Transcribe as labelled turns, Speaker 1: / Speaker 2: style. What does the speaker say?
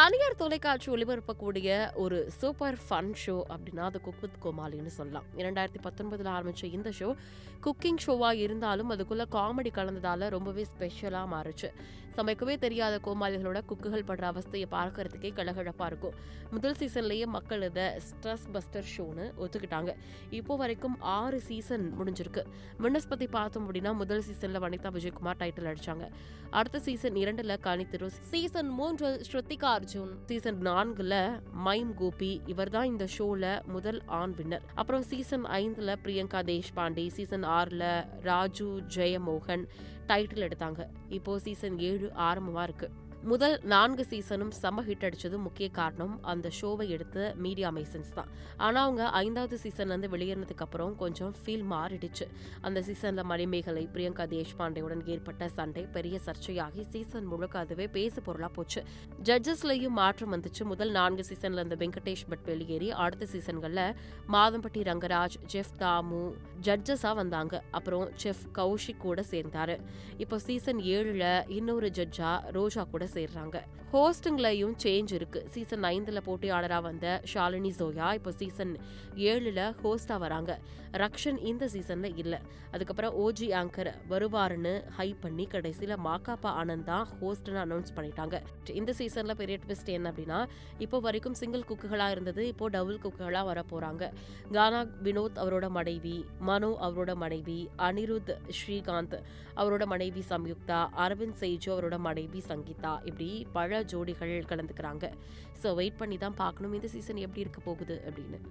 Speaker 1: தனியார் தொலைக்காட்சி ஒளிபரப்பக்கூடிய ஒரு சூப்பர் ஃபன் ஷோ அப்படின்னா அது குக் வித் கோமாளின்னு சொல்லலாம். 2019 ஆரம்பிச்ச இந்த ஷோ குக்கிங் ஷோவா இருந்தாலும் அதுக்குள்ள காமெடி கலந்ததால ரொம்பவே ஸ்பெஷலா மாறுச்சு. சமைக்கவே தெரியாத கோமாளிகளோட குக்குகள் படுற அவஸ்தையை பார்க்கறதுக்கே கலகலப்பா இருக்கும். முதல் சீசன்லயே மக்கள் இதை ஸ்ட்ரெஸ் பஸ்டர் ஷோன்னு ஒத்துக்கிட்டாங்க. இப்போ வரைக்கும் 6 சீசன் முடிஞ்சிருக்கு. வின்னர்ஸ் பத்தி பார்த்தோம் அப்படின்னா முதல் சீசன்ல வனிதா விஜயகுமார் டைட்டில் அடிச்சாங்க. அடுத்த சீசன் 2ல கனித்திரு, சீசன் 3 ஸ்ருத்திகா அர்ஜுன், சீசன் 4ல மைம் கோபி, இவர் தான் இந்த ஷோல முதல் ஆண் வின்னர். அப்புறம் சீசன் 5ல பிரியங்கா தேஷ்பாண்டே, சீசன் 6ல ராஜு ஜெயமோகன் டைட்டில் எடுத்தாங்க. இப்போ சீசன் 7 ஆரம்பமா இருக்கு. முதல் 4 சீசனும் செம்ம ஹிட் அடிச்சது முக்கிய காரணம் அந்த ஷோவை எடுத்த மீடியா மைசன்ஸ் தான். ஆனா அவங்க 5வது சீசன்ல இருந்து வெளியேறினதுக்கு அப்புறம் கொஞ்சம் ஃபீல் மாறிடுச்சு. அந்த சீசன்ல மணிமேகலை, பிரியங்கா தேஷ்பாண்டேவுடன் ஏற்பட்ட சண்டை பெரிய சர்ச்சையாகி சீசன் முழுக்க அதுவே பேசு பொருளா போச்சு. ஜட்ஜஸ்லயும் மாற்றம் வந்துச்சு. முதல் 4 சீசன்ல இருந்த வெங்கடேஷ் பட் வெளியேறி அடுத்த சீசன்கள்ல மாதம்பட்டி ரங்கராஜ், செஃப் தாமு ஜட்ஜஸா வந்தாங்க. அப்புறம் செஃப் கௌஷிக் கூட சேர்ந்தாரு. இப்போ சீசன் 7ல இன்னொரு ஜட்ஜா ரோஜா கூட சேர்றாங்க. ஹோஸ்டிங்லயும் சேஞ்ச் இருக்கு. சீசன் 5ல போட்டியாளரா வந்த ஷாலினி ஜோயா இப்போ சீசன் 7ல ஹோஸ்டா வராங்க. ரக்ஷன் இந்த சீசன்ல இல்ல. அதுக்கப்புறம் ஓஜி ஆங்கர் வருவாருன்னு ஹைப் பண்ணி கடைசியில மாகாப்பா ஆனந்த் தான் ஹோஸ்ட்னு அனௌன்ஸ் பண்ணிட்டாங்க. இந்த சீசன்ல பெரிய ட்விஸ்ட் என்ன அப்படின்னா, இப்போ வரைக்கும் சிங்கிள் குக்குகளா இருந்தது இப்போ டபுள் குக்குகளா வர போறாங்க. கானா வினோத் அவரோட மனைவி, மனோ அவரோட மனைவி, அனிருத் ஸ்ரீகாந்த் அவரோட மனைவி சம்யுக்தா, அரவிந்த் செய்ஜோ அவரோட மனைவி சங்கீதா, இப்படி பல ஜோடிகள் கலந்துக்கிறாங்க. ஸோ வெயிட் பண்ணி தான் பார்க்கணும் இந்த சீசன் எப்படி இருக்க போகுது அப்படின்னு.